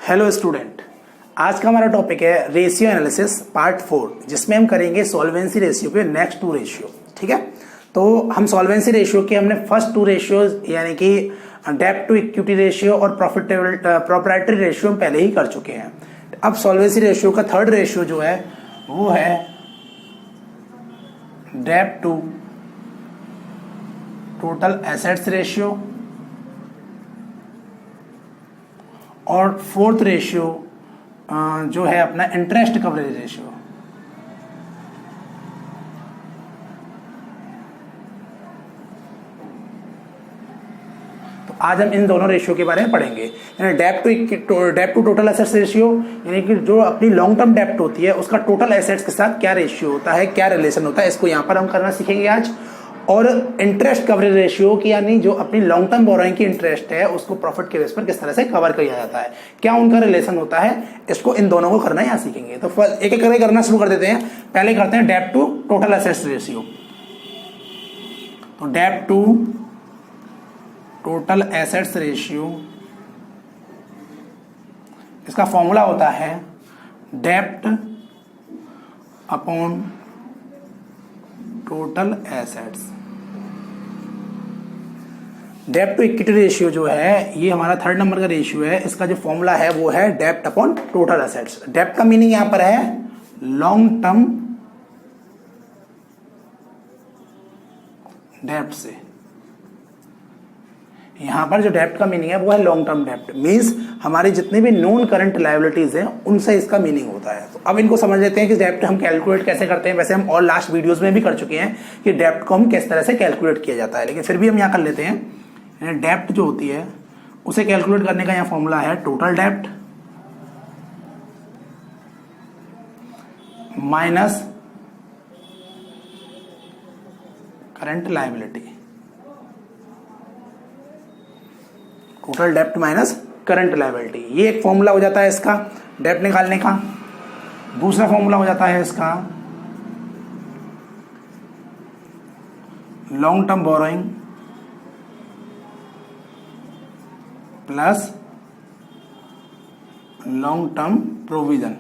Hello student, आज का हमारा टॉपिक है रेशियो एनालिसिस पार्ट 4, जिसमें हम करेंगे सॉल्वेंसी रेशियो के नेक्स्ट टू रेशियो। ठीक है, तो हम सॉल्वेंसी रेशियो के हमने फर्स्ट टू रेशियोज यानी कि डेब्ट टू इक्विटी रेशियो और प्रोप्राइटरी रेशियो हम पहले ही कर चुके हैं। अब सॉल्वेंसी रेशियो का थर्ड रेशियो जो है वो है डेब्ट टू टोटल एसेट्स रेशियो और फोर्थ रेशियो जो है अपना इंटरेस्ट कवरेज रेशियो। तो आज हम इन दोनों रेशियो के बारे में पढ़ेंगे। यानी डेब्ट टू टोटल एसेट्स रेशियो, यानी कि जो अपनी लॉन्ग टर्म डेब्ट होती है उसका टोटल एसेट्स के साथ क्या रेशियो होता है, क्या रिलेशन होता है, इसको यहां पर हम करना सीखेंगे आज। और इंटरेस्ट कवरेज रेशियो की यानी जो अपनी लॉन्ग टर्म बोरोइंग की इंटरेस्ट है उसको प्रॉफिट के बेस पर किस तरह से कवर किया जाता है, क्या उनका रिलेशन होता है, इसको इन दोनों को करना यहाँ सीखेंगे। तो एक एक करके करना शुरू कर देते हैं। पहले करते हैं डेब्ट टू टोटल एसेट्स रेशियो। तो डेब्ट टू टोटल एसेट्स रेशियो, इसका फॉर्मूला होता है डेब्ट अपॉन टोटल एसेट्स। डेब्ट टू इक्विटी रेशियो जो है ये हमारा थर्ड नंबर का रेशियो है। इसका जो फॉर्मूला है वो है डेब्ट अपॉन टोटल एसेट्स। डेब्ट का मीनिंग यहां पर है लॉन्ग टर्म डेब्ट से। यहां पर जो डेब्ट का मीनिंग है वो है लॉन्ग टर्म डेब्ट, मींस हमारी जितनी भी नॉन करंट लायबिलिटीज हैं उनसे इसका मीनिंग होता है। तो अब इनको समझ लेते हैं कि डेब्ट हम कैलकुलेट कैसे करते हैं। वैसे हम और लास्ट वीडियोस में भी कर चुके हैं कि डेब्ट को हम किस तरह से कैलकुलेट किया जाता है, लेकिन फिर भी हम यहां कर लेते हैं। डेब्ट जो होती है उसे कैलकुलेट करने का यहां फॉर्मूला है टोटल डेब्ट माइनस करंट लायबिलिटी। टोटल डेब्ट माइनस करंट लायबिलिटी, ये एक फॉर्मूला हो जाता है इसका डेब्ट निकालने का। दूसरा फॉर्मूला हो जाता है इसका long term borrowing plus long term provision.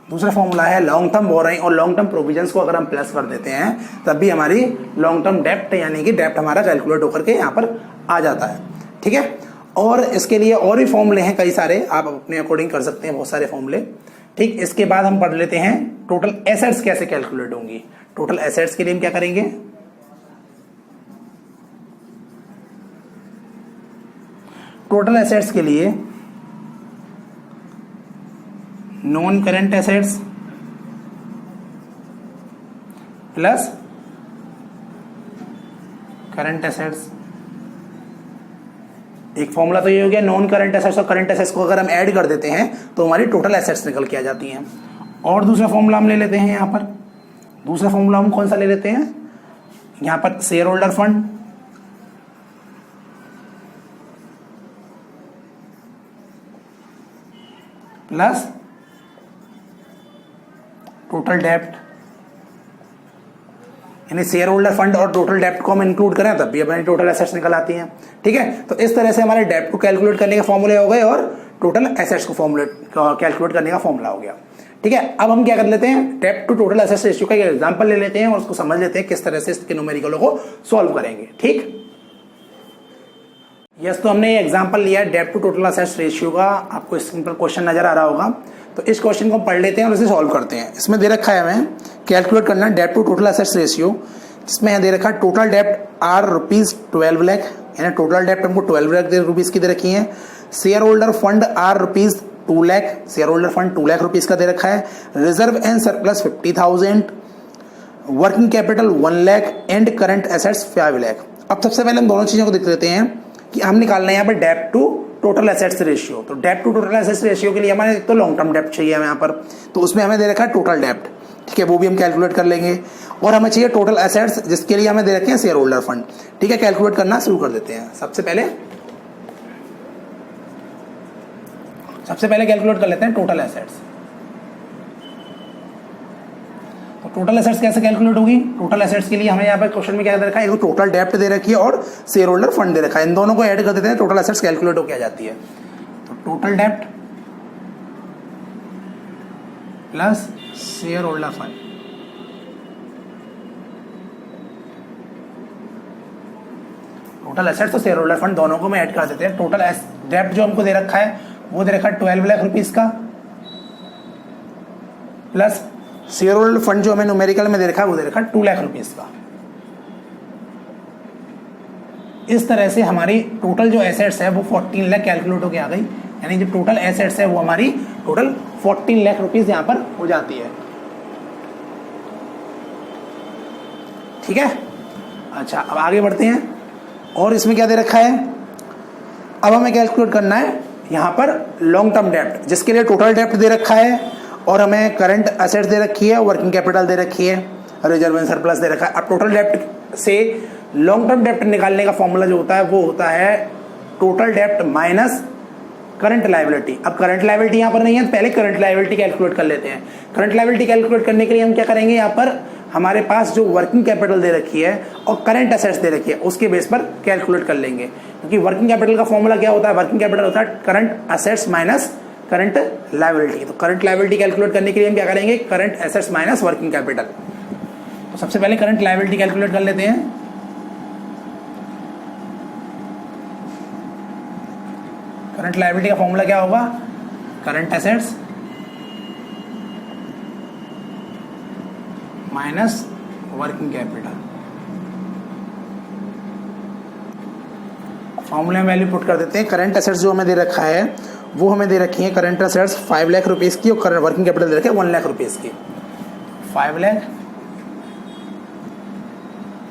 दूसरा फॉर्मूला है लॉन्ग टर्म बोरोइंग और लॉन्ग टर्म प्रोविजंस को अगर हम प्लस कर देते हैं तब भी हमारी लॉन्ग टर्म डेब्ट यानी कि डेब्ट हमारा कैलकुलेट होकर के यहां पर आ जाता है। ठीक है, और इसके लिए और भी फॉर्मूले हैं कई सारे, आप अपने अकॉर्डिंग कर सकते हैं बहुत सारे फॉर्मूले। ठीक, इसके बाद हम पढ़ लेते हैं टोटल एसेट्स कैसे कैलकुलेट होंगी। टोटल एसेट्स के लिए हम क्या करेंगे, टोटल एसेट्स के लिए non current assets plus current assets. एक फॉर्मूला तो ये हो गया नॉन करंट एसेट्स और करंट एसेट्स को अगर हम ऐड कर देते हैं तो हमारी टोटल एसेट्स निकल के आ जाती हैं। और दूसरा फॉर्मूला हम ले लेते हैं यहां पर। दूसरा फॉर्मूला हम कौन सा ले लेते हैं यहां पर, share holder fund plus total डेब्ट। यानी शेयर होल्डर फंड और टोटल डेब्ट को हम इंक्लूड करें तब भी हमारी टोटल एसेट्स निकल आती हैं। ठीक है, तो इस तरह से हमारे डेब्ट को कैलकुलेट करने के फॉर्मूले हो गए और टोटल एसेट्स को कैलकुलेट करने का फॉर्मूला हो गया। ठीक है, अब हम क्या कर लेते हैं, डेब्ट टू टोटल एसेट्स रेशियो का एग्जांपल ले लेते हैं और उसको समझ लेते हैं किस तरह से इसके न्यूमेरिकलों को सॉल्व करेंगे। ठीक, यस, तो हमने ये एग्जांपल लिया डेब्ट टू टोटल एसेट्स रेशियो का। आपको सिंपल क्वेश्चन नजर आ रहा होगा, तो इस क्वेश्चन को पढ़ लेते हैं और इसे सॉल्व करते हैं। इसमें दे रखा है हमें कैलकुलेट करना है डेब्ट टू टोटल एसेट्स रेशियो, जिसमें दे रखा है टोटल डेब्ट आर ₹12 लाख, यानी टोटल डेब्ट हमको 12 लाख रुपीज की दे रखी है। Share holder fund are ₹2 lakh, share holder fund 2 lakh rupees का दे रखा है। Reserve and surplus 50,000, working capital 1 lakh and current assets 5 lakh. अब सबसे पहले हम दोनों चीजों को देख लेते हैं कि हम निकालना है यहाँ पर डेब्ट टू टोटल एसेट्स रेशियो। तो डेब्ट टू टोटल एसेट्स रेशियो के लिए हमारे तो लॉन्ग टर्म डेब्ट चाहिए हमें यहाँ पर, तो उसमें हमें दे रखा है टोटल डेब्ट। ठीक है, वो भी हम कैलकुलेट कर लेंगे। और हमें चाहिए टोटल एसेट्स, जिसके लिए हमें दे रखे हैं शेयर होल्डर फंड। ठीक है, कैलकुलेट करना शुरू कर देते हैं। सबसे पहले कैलकुलेट कर लेते हैं टोटल एसेट्स। तो टोटल एसेट्स कैसे कैलकुलेट होगी? टोटल एसेट्स के लिए हमें यहाँ पे क्वेश्चन में क्या दे रखा है, एक टोटल डेप्ट दे रखी है और शेयर होल्डर फंड दे रखा है। इन दोनों को ऐड कर देते हैं, टोटल एसेट्स कैलकुलेट होकर आ जाती है। तो टोटल डेप्ट plus share holder fund, total assets और शेयर होल्डर फंड दोनों को मैं ऐड कर देते हैं। टोटल डेप्ट जो हमको दे रखा है वो दे रखा है 12 लाख रुपीस का, प्लस शेयर होल्डर फंड जो हमें न्यूमेरिकल में दे रखा है वो दे रखा है 2 लाख रुपीस का। इस तरह से हमारी टोटल जो एसेट्स है वो 14 लाख कैलकुलेट होकर आ गई, यानी जो टोटल एसेट्स है वो हमारी टोटल 14 लाख रुपीस यहाँ पर हो जाती है। ठीक है, अच्छा अब आगे बढ़ते हैं। और इसमें क्या दे रखा है, अब हमें कैलकुलेट करना है यहाँ पर लॉन्ग टर्म डेप्ट, जिसके लिए टोटल डेप्ट दे रखा है और हमें करंट एसेट्स दे रखी है, वर्किंग कैपिटल दे रखी है, रिजर्व एंड सरप्लस दे रखा है। अब टोटल डेप्ट से लॉन्ग टर्म डेप्ट निकालने का फॉर्मूला जो होता है वो होता है टोटल डेप्ट माइनस करंट लायबिलिटी। अब करंट लायबिलिटी यहाँ पर नहीं है, पहले करंट लायबिलिटी कैलकुलेट कर लेते हैं। करंट लायबिलिटी कैलकुलेट करने के लिए हम क्या करेंगे, यहाँ पर हमारे पास जो वर्किंग कैपिटल दे रखी है और करंट एसेट्स दे रखी है उसके बेस पर कैलकुलेट कर लेंगे, क्योंकि वर्किंग कैपिटल का फॉर्मूला क्या होता है, वर्किंग कैपिटल होता है current assets minus current liability. तो करंट लायबिलिटी कैलकुलेट करने के लिए हम क्या करेंगे, current assets minus working capital. तो सबसे पहले करंट लायबिलिटी कैलकुलेट कर लेते हैं। करंट लायबिलिटी का फॉर्मूला क्या होगा, current assets minus working capital. फॉर्मूले में वैल्यू पुट कर देते हैं। करंट एसेट्स जो हमें दे रखा है वो हमें दे रखी है करंट एसेट्स 5 लाख रुपीस की और करंट वर्किंग कैपिटल दे रखे 1 लाख रुपीस की। 5 लाख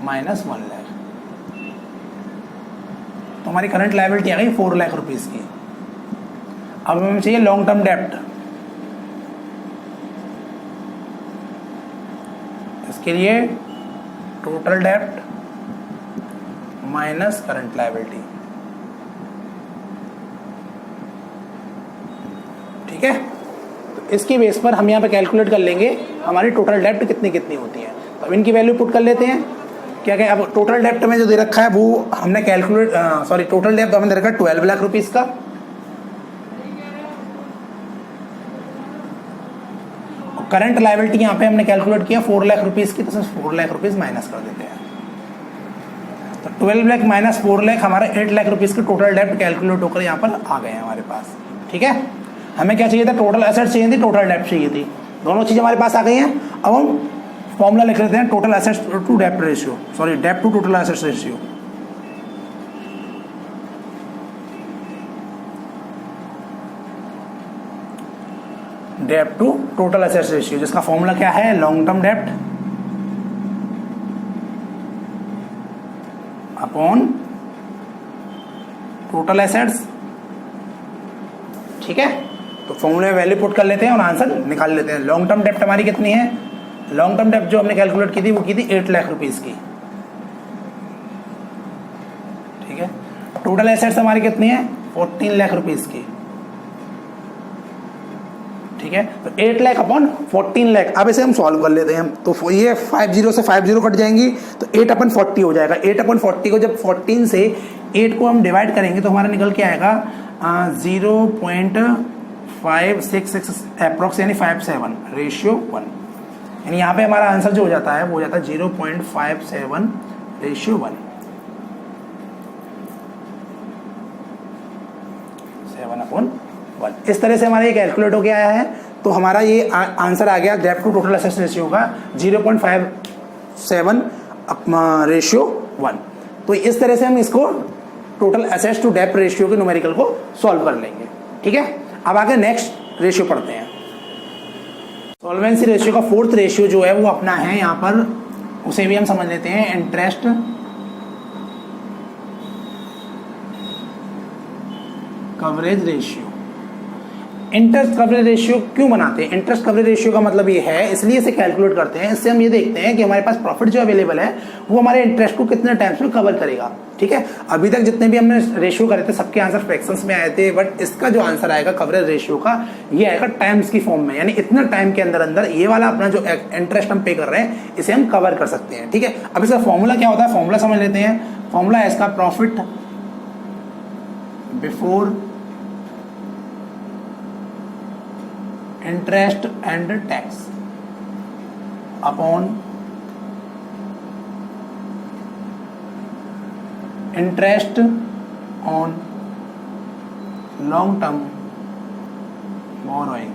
माइनस 1 लाख, तो हमारी करंट लायबिलिटी आ गई 4 लाख रुपीस की। अब हमें चाहिए लॉन्ग टर्म डेप्ट, इसके लिए टोटल डेप्ट माइनस करंट लायबिलिटी। ठीक है, तो इसकी बेस पर हम यहाँ पे कैलकुलेट कर लेंगे हमारी टोटल डेप्ट कितनी कितनी होती है। तो अब इनकी वैल्यू पुट कर लेते हैं। क्या क्या, अब टोटल डेप्ट में जो दे रखा है वो हमने कैलकुलेट टोटल डेप्ट हमें दे रखा है 12 लाख रुपीस का, करंट लायबिलिटी यहाँ पे हमने कैलकुलेट किया 4 लाख रुपीस की, तो 4 लाख रुपीस माइनस कर देते हैं। तो 12 लाख माइनस 4 लाख हमारे 8 लाख रुपीस की टोटल डेप्ट कैलकुलेट होकर यहाँ पर आ गए हैं हमारे पास। ठीक है, हमें क्या चाहिए था, टोटल एसेट्स चाहिए थी, टोटल डेप्ट चाहिए थी, दोनों चीज़ें हमारे पास आ गई हैं। अब हम फॉर्मूला लिख लेते हैं, टोटल एसेट्स टू डेप्ट रेशियो, सॉरी डेप्ट टू टोटल एसेट्स रेशियो। डेप्ट टू टोटल एसेट्स रेशियो, जिसका फॉर्मूला क्या है, लॉन्ग टर्म डेप्ट अपॉन टोटल एसेट्स। ठीक है, तो फॉर्मूले में वैल्यू पुट कर लेते हैं और आंसर निकाल लेते हैं। लॉन्ग टर्म डेप्ट हमारी कितनी है, लॉन्ग टर्म डेप्ट जो हमने कैलकुलेट की थी वो की थी 8 लाख रुपीस की। ठीक है, टोटल एसेट्स हमारी कितनी है, 14 लाख रुपीस की। ठीक है, तो 8 लाख अपॉन 14 लाख। अब इसे हम सॉल्व कर लेते हैं। तो ये 50 से 50 कट जाएंगी, तो 8 अपन 40 हो जाएगा। 8 अपन 40 को जब 14 से 8 को हम डिवाइड करेंगे तो हमारा निकल के आएगा 0.566 अप्रॉक्स, यानी 57 रेशियो 1। यानी यहाँ पे हमारा आंसर जो हो जाता है वो हो जाता है 0.57 रेशियो 1, 7/1। इस तरह से हमारा ये कैलकुलेट होके आया है। तो हमारा ये आंसर आ गया डेप्ट टू टोटल एसेट्स रेशियो का 0.57 रेशियो 1। तो इस तरह से हम इसको टोटल एसेट्स टू डेप्ट रेशियो के न्यूमेरिकल को सॉल्व कर लेंगे। ठीक है, अब आगे नेक्स्ट रेशियो पढ़ते हैं। सॉल्वेंसी रेशियो का 4th रेशियो जो है वो अपना है यहाँ पर, उसे भी हम समझ लेते हैं, interest coverage ratio. Interest coverage ratio क्यों बनाते हैं? इंटरेस्ट कवरेज रेशियो का मतलब ये है, इसलिए इसे कैलकुलेट करते हैं। इससे हम ये देखते हैं कि हमारे पास प्रॉफिट जो अवेलेबल है वो हमारे इंटरेस्ट को कितने टाइम्स में कवर करेगा। ठीक है, अभी तक जितने भी हमने रेशियो करे थे सबके आंसर फ्रैक्शंस में आए थे, बट इसका जो आंसर आएगा कवरेज रेशियो का, ये आएगा टाइम्स की फॉर्म में, यानी इतना टाइम के अंदर अंदर ये वाला अपना जो इंटरेस्ट हम पे कर रहे हैं इसे हम कवर कर सकते हैं। ठीक है, अब इसका फॉर्मूला क्या होता है, फॉर्मूला समझ लेते हैं। फॉर्मूला है इसका profit before interest and tax upon interest on long term borrowing.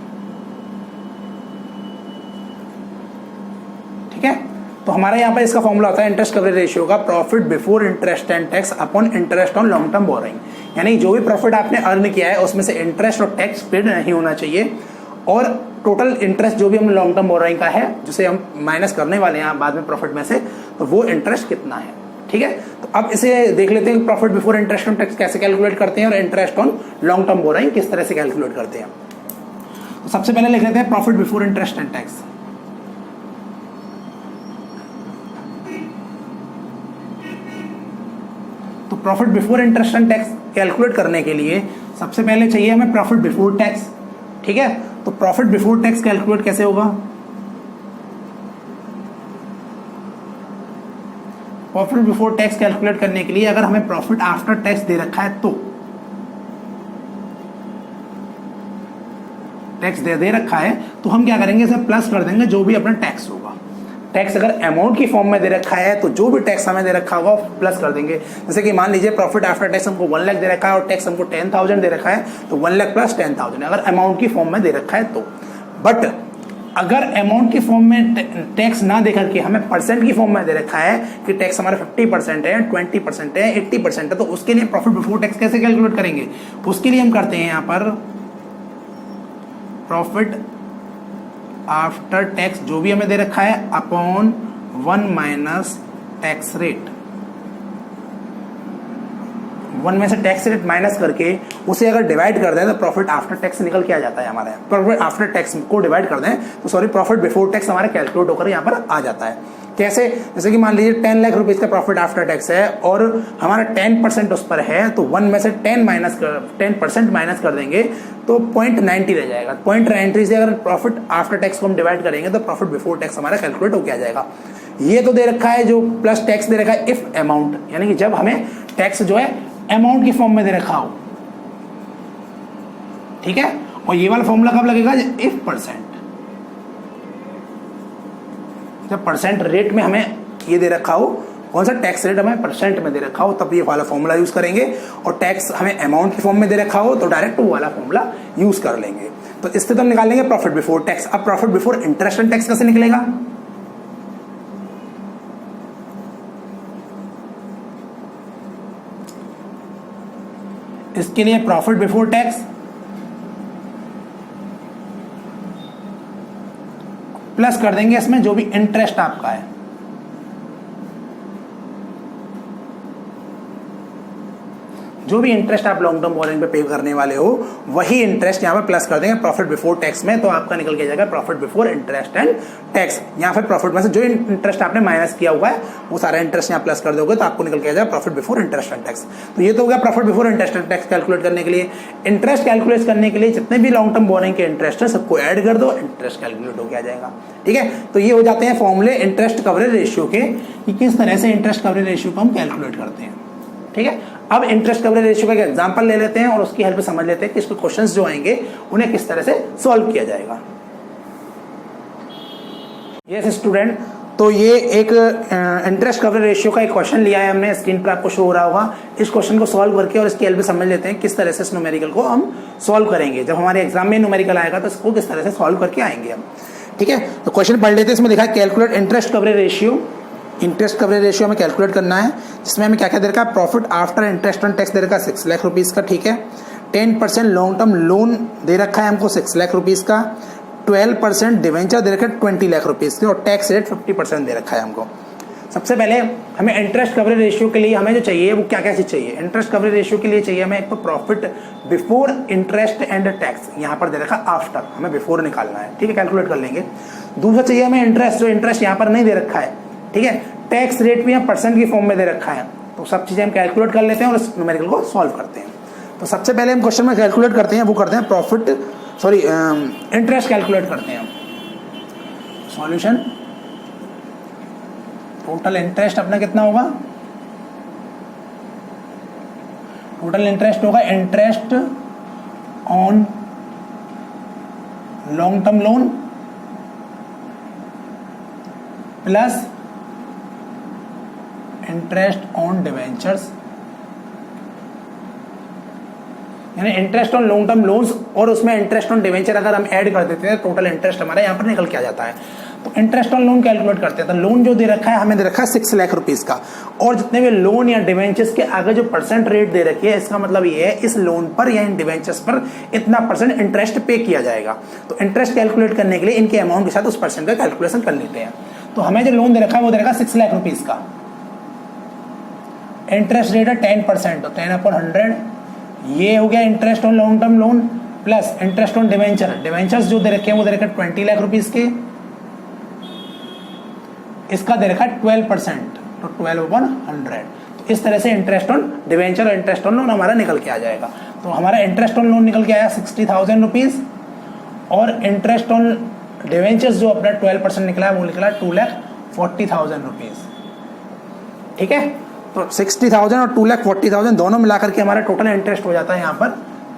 ठीक है, तो हमारा यहाँ पर इसका फॉर्मूला होता है इंटरेस्ट कवरेज रेशियो का profit before interest and tax upon interest on long term borrowing. यानी जो भी प्रॉफिट आपने अर्न किया है उसमें से इंटरेस्ट और टैक्स पेड नहीं होना चाहिए, और टोटल इंटरेस्ट जो भी हम लॉन्ग टर्म बोरोइंग का है जिसे हम माइनस करने वाले हैं बाद में प्रॉफिट में से, तो वो इंटरेस्ट कितना है। ठीक है, तो अब इसे देख लेते हैं profit before interest on tax कैसे कैलकुलेट करते हैं और interest on long term borrowing किस तरह से कैलकुलेट करते हैं। तो सबसे पहले लिख लेते हैं profit before interest and tax. तो profit before interest and tax calculate करने के लिए सबसे पहले चाहिए हमें प्रॉफिट बिफोर टैक्स। ठीक है, तो प्रॉफिट बिफोर टैक्स कैलकुलेट कैसे होगा? प्रॉफिट बिफोर टैक्स कैलकुलेट करने के लिए अगर हमें प्रॉफिट आफ्टर टैक्स दे रखा है तो टैक्स दे रखा है तो हम क्या करेंगे, इसे प्लस कर देंगे जो भी अपना टैक्स होगा। टैक्स अगर अमाउंट की फॉर्म में दे रखा है तो जो भी टैक्स हमें दे रखा होगा प्लस कर देंगे। जैसे कि मान लीजिए प्रॉफिट आफ्टर टैक्स हमको 1 लाख दे रखा है और टैक्स हमको 10,000 दे रखा है, तो 1 लाख प्लस 10,000 अगर अमाउंट की फॉर्म में दे रखा है तो। बट अगर अमाउंट की फॉर्म में टैक्स ना दे करके हमें परसेंट की फॉर्म में दे रखा है कि टैक्स हमारा 50% है, 20% है, 80% है, तो उसके लिए प्रॉफिट बिफोर टैक्स कैसे कैलकुलेट करेंगे? उसके लिए हम करते हैं यहाँ पर प्रॉफिट आफ्टर टैक्स जो भी हमें दे रखा है अपॉन 1 माइनस टैक्स रेट। 1 में से टैक्स रेट माइनस करके उसे अगर डिवाइड कर दें तो प्रॉफिट आफ्टर टैक्स निकल के आ जाता है हमारे। प्रॉफिट आफ्टर टैक्स को डिवाइड कर दें तो सॉरी प्रॉफिट बिफोर टैक्स हमारा कैलकुलेट होकर यहाँ पर आ जाता है। कैसे? जैसे कि मान लीजिए 10 लाख रुपीज का प्रॉफिट आफ्टर टैक्स है और हमारा 10% उस पर है, तो 1 में से 10% माइनस कर देंगे तो 0.90 रह जाएगा। 0.90 से अगर प्रॉफिट आफ्टर टैक्स को हम डिवाइड करेंगे तो प्रॉफिट बिफोर टैक्स हमारा कैलकुलेट होकर आ जाएगा। ये तो दे रखा है जो प्लस टैक्स दे रखा है इफ अमाउंट, यानी कि जब हमें टैक्स जो है अमाउंट की फॉर्म में दे रखा हो। ठीक है, और ये वाला फॉर्मूला कब लगेगा? इफ परसेंट, जब परसेंट रेट में हमें ये दे रखा हो, कौन सा टैक्स रेट हमें परसेंट में दे रखा हो, तब ये वाला फॉर्मूला यूज करेंगे। और टैक्स हमें अमाउंट की फॉर्म में दे रखा हो तो डायरेक्ट वो वाला फॉर्मूला यूज कर लेंगे। तो इससे तो हम निकाल लेंगे प्रॉफिट बिफोर टैक्स। अब profit before interest and tax कैसे निकलेगा? इसके लिए प्रॉफिट बिफोर टैक्स प्लस कर देंगे इसमें जो भी इंटरेस्ट आपका है, जो भी इंटरेस्ट आप लॉन्ग टर्म बोरोइंग पे पे करने वाले हो वही इंटरेस्ट यहाँ पे प्लस कर देंगे प्रॉफिट बिफोर टैक्स में, तो आपका निकल के जाएगा profit before interest and tax. यहाँ फिर प्रॉफिट में से जो इंटरेस्ट आपने माइनस किया हुआ है वो सारा इंटरेस्ट यहाँ प्लस कर दोगे तो आपको निकल के जाएगा profit before interest and tax. तो ये तो हो गया profit before interest and tax calculate करने के लिए। इंटरेस्ट कैलकुलेट करने के लिए जितने भी लॉन्ग टर्म बोरोइंग के इंटरेस्ट है सबको ऐड कर दो, इंटरेस्ट कैलकुलेट होकर आ जाएगा। ठीक है, तो ये हो जाते हैं फॉर्मूले इंटरेस्ट कवरेज रेशियो के कि किस तरह से इंटरेस्ट कवरेज रेशियो को हम कैलकुलेट करते हैं। ठीक है, अब इंटरेस्ट कवरेज रेशियो का एक एग्जांपल ले लेते हैं और उसकी हेल्प से समझ लेते हैं कि इसके क्वेश्चंस जो आएंगे उन्हें किस तरह से सॉल्व किया जाएगा। यस स्टूडेंट, तो ये एक इंटरेस्ट कवरेज रेशियो का एक क्वेश्चन लिया है हमने, स्क्रीन पर आपको शो हो रहा होगा। इस क्वेश्चन को सॉल्व करके और इसकी हेल्प से समझ लेते हैं किस तरह से इस न्यूमेरिकल को हम सॉल्व करेंगे। जब हमारे एग्जाम में न्यूमेरिकल आएगा तो इसको किस तरह से सॉल्व करके आएंगे हम। ठीक है, तो क्वेश्चन पढ़ लेते हैं। इसमें लिखा है calculate interest coverage ratio. Interest coverage ratio हमें कैलकुलेट करना है, जिसमें हमें क्या क्या दे रखा है? Profit after interest on tax दे रखा है 6 लाख रुपीज़ का। ठीक है, 10% लॉन्ग टर्म लोन दे रखा है हमको 6 लाख रुपीज़ का, 12% डिवेंचर दे रखा है 20 लाख रुपीज़ के, और टैक्स रेट 50% दे रखा है हमको। सबसे पहले हमें इंटरेस्ट कवरेज रेशियो के लिए हमें जो चाहिए वो क्या क्या चीज़ चाहिए। इंटरेस्ट कवरेज रेशियो के लिए चाहिए हमें एक तो profit before interest and tax, यहाँ पर दे रखा आफ्टर, हमें बिफोर निकालना है, ठीक है, कैलकुलेट कर लेंगे। दूसरा चाहिए हमें इंटरेस्ट, जो इंटरेस्ट यहाँ पर नहीं दे रखा है, ठीक है। टैक्स रेट भी यहाँ परसेंट की फॉर्म में दे रखा है, तो सब चीज़ें हम कैलकुलेट कर लेते हैं और इस न्यूमेरिकल को सॉल्व करते हैं। तो सबसे पहले हम क्वेश्चन में कैलकुलेट करते हैं, वो करते हैं प्रॉफिट इंटरेस्ट कैलकुलेट करते हैं। सॉल्यूशन, टोटल इंटरेस्ट अपना कितना होगा, टोटल इंटरेस्ट होगा interest on long term loan plus interest on debentures, यानी interest on long term loans और उसमें इंटरेस्ट ऑन डिवेंचर अगर हम ऐड कर देते हैं टोटल इंटरेस्ट हमारा यहाँ पर निकल के आ जाता है। तो इंटरेस्ट ऑन लोन कैलकुलेट करते हैं। तो लोन जो दे रखा है हमें दे रखा है 6 लाख रुपीस का, और जितने भी लोन या डिवेंचर्स के आगे जो परसेंट रेट दे रखी है, इसका मतलब ये है इस लोन पर या इन डिवेंचर्स पर इतना परसेंट इंटरेस्ट पे किया जाएगा। तो इंटरेस्ट कैलकुलेट करने के लिए इनके अमाउंट के साथ उस परसेंट का कैलकुलेशन कर लेते हैं। तो हमें जो लोन दे रखा है वो दे रखा है 6 लाख रुपीस का, इंटरेस्ट रेट है 10%, तो 10/100 ये हो गया interest on long term loan plus interest on debenture. Debentures जो दे रखे हैं वो दे रखे 20 लाख रुपीस के, इसका दे रखा है 12%, तो 12/100। तो इस तरह से इंटरेस्ट ऑन डिवेंचर और इंटरेस्ट ऑन लोन हमारा निकल के आ जाएगा। तो हमारा इंटरेस्ट ऑन लोन निकल के आया 60,000 रुपीज, और इंटरेस्ट ऑन डिवेंचर्स जो अपना 12% निकला है वो निकला 2,40,000 रुपीज, ठीक है। तो 60,000 और 2,40,000 दोनों मिलाकर के हमारा टोटल इंटरेस्ट हो जाता है यहाँ पर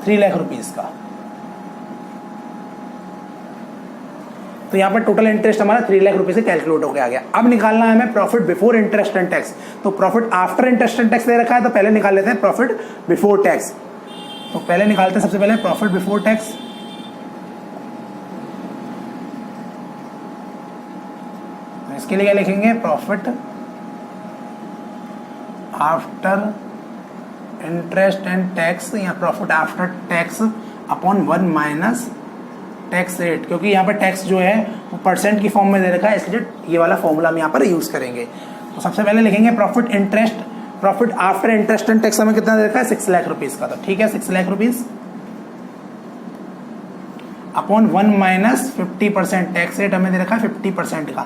3 लाख रुपीज का। तो यहाँ पर टोटल इंटरेस्ट हमारा 3 लाख रुपए से कैलकुलेट होकर आ गया। अब निकालना है हमें profit before interest and tax. तो profit after interest and tax दे रखा है, तो पहले निकाल लेते हैं प्रॉफिट बिफोर टैक्स। तो पहले निकालते हैं सबसे पहले प्रॉफिट बिफोर टैक्स। तो इसके लिए क्या लिखेंगे, profit after interest and tax या profit after tax upon 1 minus tax rate, क्योंकि यहाँ पर टैक्स जो है वो परसेंट की फॉर्म में दे रखा है, इसलिए ये वाला फॉर्मूला हम यहाँ पर यूज करेंगे। तो सबसे पहले लिखेंगे profit interest, profit after interest and tax हमें कितना दे रखा है 6 लाख रुपीज का, तो ठीक है 6 lakh rupees upon 1 minus 50%, tax rate हमें दे रखा है 50% का।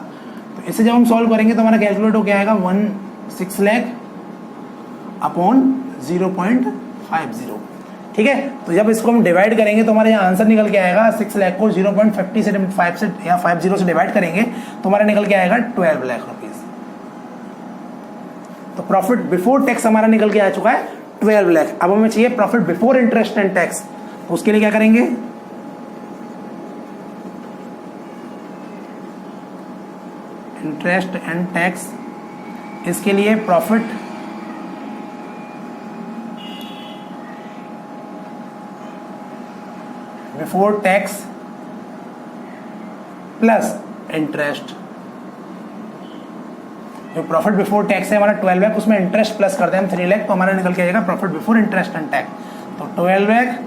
तो इसे जब हम सॉल्व करेंगे तो हमारा कैलकुलेट हो गया आएगा 6 लाख अपॉन 0.50, ठीक है। तो जब इसको हम डिवाइड करेंगे तो हमारे यहाँ आंसर निकल के आएगा 6 लाख को 0.50 से 5 से या 50 से डिवाइड करेंगे तो हमारा निकल के आएगा 12 लाख रुपीज। तो प्रॉफिट बिफोर टैक्स हमारा निकल के आ चुका है 12 लाख। अब हमें चाहिए profit before interest and tax, तो उसके लिए क्या करेंगे, इंटरेस्ट एंड टैक्स, इसके लिए profit before tax plus interest. जो प्रॉफिट बिफोर टैक्स है हमारा 12 लाख, उसमें इंटरेस्ट प्लस करते हैं हम 3 लाख, तो हमारा निकल के आएगा profit before interest and tax. तो 12 लाख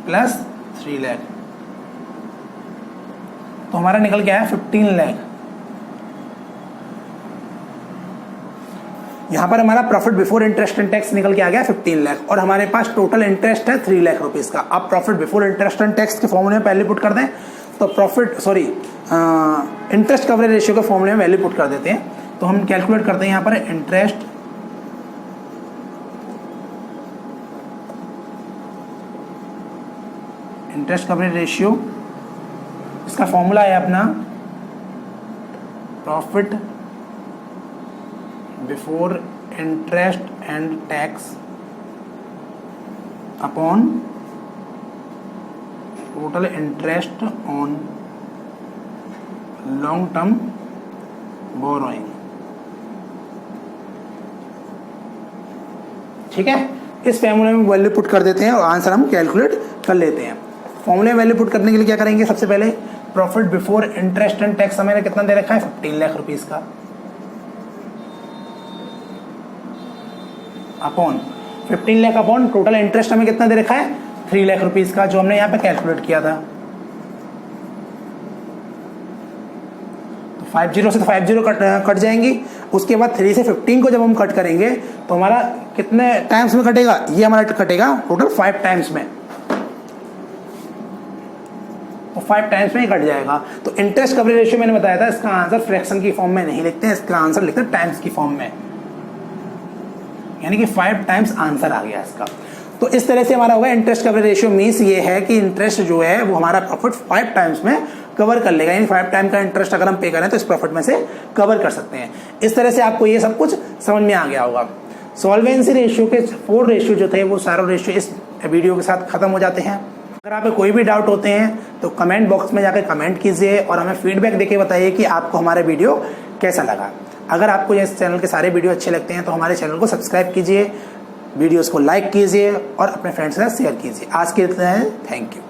प्लस 3 लाख, तो हमारा निकल के आया 15 लाख। यहाँ पर हमारा profit before interest and tax निकल के आ गया 15 लाख, और हमारे पास टोटल इंटरेस्ट है 3 लाख रुपीस का। अब profit before interest and tax के फॉर्मूले में पहले पुट कर दें, तो प्रॉफिट इंटरेस्ट कवरेज रेशियो के फॉर्मूले में वैल्यू पुट कर देते हैं। तो हम कैलकुलेट करते हैं यहाँ पर इंटरेस्ट कवरेज रेशियो, इसका फॉर्मूला है अपना profit before interest and tax upon total interest on long term borrowing, ठीक है। इस फॉर्मूले में वैल्यू पुट कर देते हैं और आंसर हम कैलकुलेट कर लेते हैं। फॉर्मूले में वैल्यू पुट करने के लिए क्या करेंगे, सबसे पहले profit before interest and tax हमें कितना दे रखा है 15 लाख रुपीस का, upon 15 lakh upon total interest हमें कितना दे रखा है 3 लाख रुपीस का, जो हमने यहाँ पे कैलकुलेट किया था। तो 5 जीरो से तो 5 जीरो कट जाएंगी। उसके बाद 3 से 15 को जब हम कट करेंगे तो हमारा कितने टाइम्स में कटेगा, ये हमारा कटेगा टोटल 5 टाइम्स में, तो 5 टाइम्स में ही कट जाएगा। तो इंटरेस्ट कवरेज रेशियो मैंने बताया था, इसका आंसर फ्रैक्शन की फॉर्म में नहीं लिखते हैं, इसका आंसर लिखते हैं टाइम्स की फॉर्म में, यानी कि 5 टाइम्स आंसर आ गया इसका। तो इस तरह से हमारा होगा इंटरेस्ट कवरेज रेशियो मीन्स ये है कि इंटरेस्ट जो है वो हमारा प्रॉफिट 5 टाइम्स में कवर कर लेगा, यानी 5 टाइम का इंटरेस्ट अगर हम पे करें तो इस प्रॉफिट में से कवर कर सकते हैं। इस तरह से आपको ये सब कुछ समझ में आ गया होगा। सॉल्वेंसी रेशियो के 4 रेशियो जो थे वो सारे रेशियो इस वीडियो के साथ खत्म हो जाते हैं। अगर आप कोई भी डाउट होते हैं तो कमेंट बॉक्स में जाकर कमेंट कीजिए और हमें फीडबैक देके बताइए कि आपको हमारा वीडियो कैसा लगा। अगर आपको इस चैनल के सारे वीडियो अच्छे लगते हैं तो हमारे चैनल को सब्सक्राइब कीजिए, वीडियोस को लाइक कीजिए और अपने फ्रेंड्स के साथ शेयर कीजिए। आज के लिए थैंक यू।